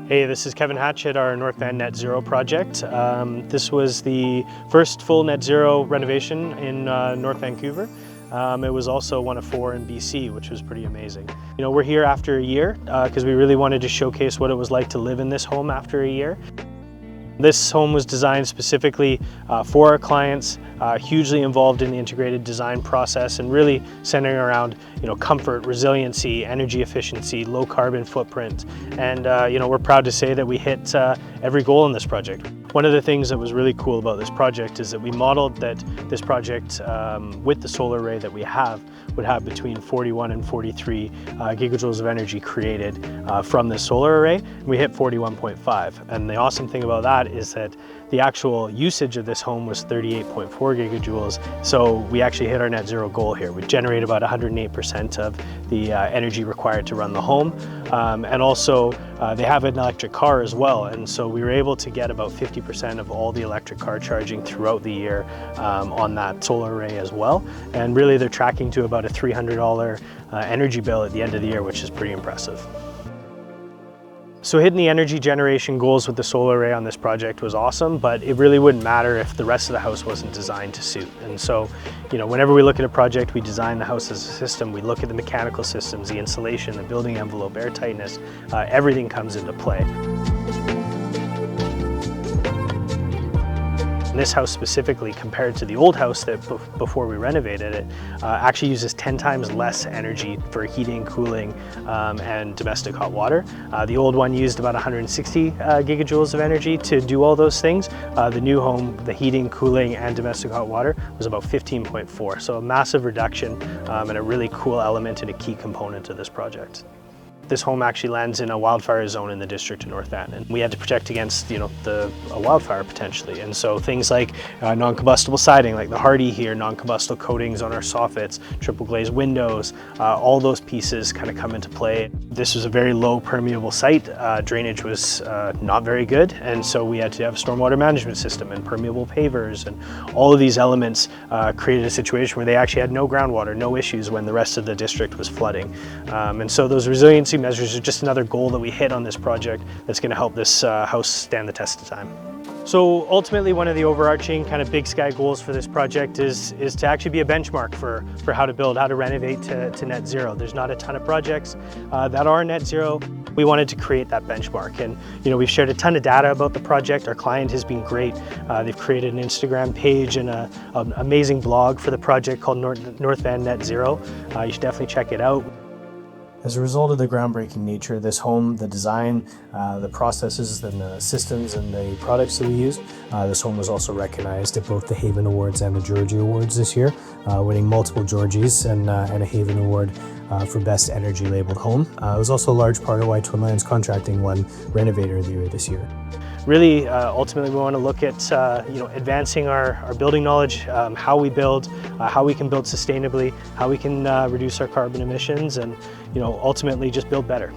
Hey, this is Kevin Hatch at our NorthVanNetZero project. This was the first full net zero renovation in North Vancouver. It was also one of 4 in BC, which was pretty amazing. You know, we're here after a year because we really wanted to showcase what it was like to live in this home after a year. This home was designed specifically for our clients, hugely involved in the integrated design process and really centering around, comfort, resiliency, energy efficiency, low carbon footprint. And, we're proud to say that we hit every goal in this project. One of the things that was really cool about this project is that we modeled that this project, with the solar array that we have, would have between 41 and 43 gigajoules of energy created from this solar array. We hit 41.5. And the awesome thing about that is that the actual usage of this home was 38.4 gigajoules. So we actually hit our net zero goal here. We generate about 108% of the energy required to run the home. And also they have an electric car as well. And so we were able to get about 50% of all the electric car charging throughout the year on that solar array as well. And really they're tracking to about a $300 energy bill at the end of the year, which is pretty impressive. So hitting the energy generation goals with the solar array on this project was awesome, but it really wouldn't matter if the rest of the house wasn't designed to suit. And so, whenever we look at a project, we design the house as a system. We look at the mechanical systems, the insulation, the building envelope, air tightness, everything comes into play. This house specifically, compared to the old house that before we renovated it, actually uses 10 times less energy for heating, cooling, and domestic hot water. The old one used about 160 gigajoules of energy to do all those things. The new home, the heating, cooling, and domestic hot water was about 15.4. So a massive reduction and a really cool element and a key component of this project. This home actually lands in a wildfire zone in the district of North Van, and we had to protect against, a wildfire potentially. And so things like non-combustible siding, like the Hardy here, non-combustible coatings on our soffits, triple glazed windows, all those pieces kind of come into play. This was a very low permeable site. Drainage was not very good, and so we had to have a stormwater management system and permeable pavers, and all of these elements created a situation where they actually had no groundwater, no issues when the rest of the district was flooding. And so those resiliency measures are just another goal that we hit on this project that's going to help this house stand the test of time. So ultimately, one of the overarching kind of big sky goals for this project is to actually be a benchmark for how to build, how to renovate to net zero. There's not a ton of projects that are net zero. We wanted to create that benchmark, and we've shared a ton of data about the project. Our client has been great. They've created an Instagram page and an amazing blog for the project called NorthVanNetZero. You should definitely check it out. As a result of the groundbreaking nature of this home, the design, the processes and the systems and the products that we use, this home was also recognized at both the Haven Awards and the Georgie Awards this year, winning multiple Georgies and a Haven Award for Best Energy Labeled Home. It was also a large part of why Twin Lions Contracting won Renovator of the Year this year. Really, ultimately, we want to look at advancing our building knowledge, how we build, how we can build sustainably, how we can reduce our carbon emissions, and ultimately just build better.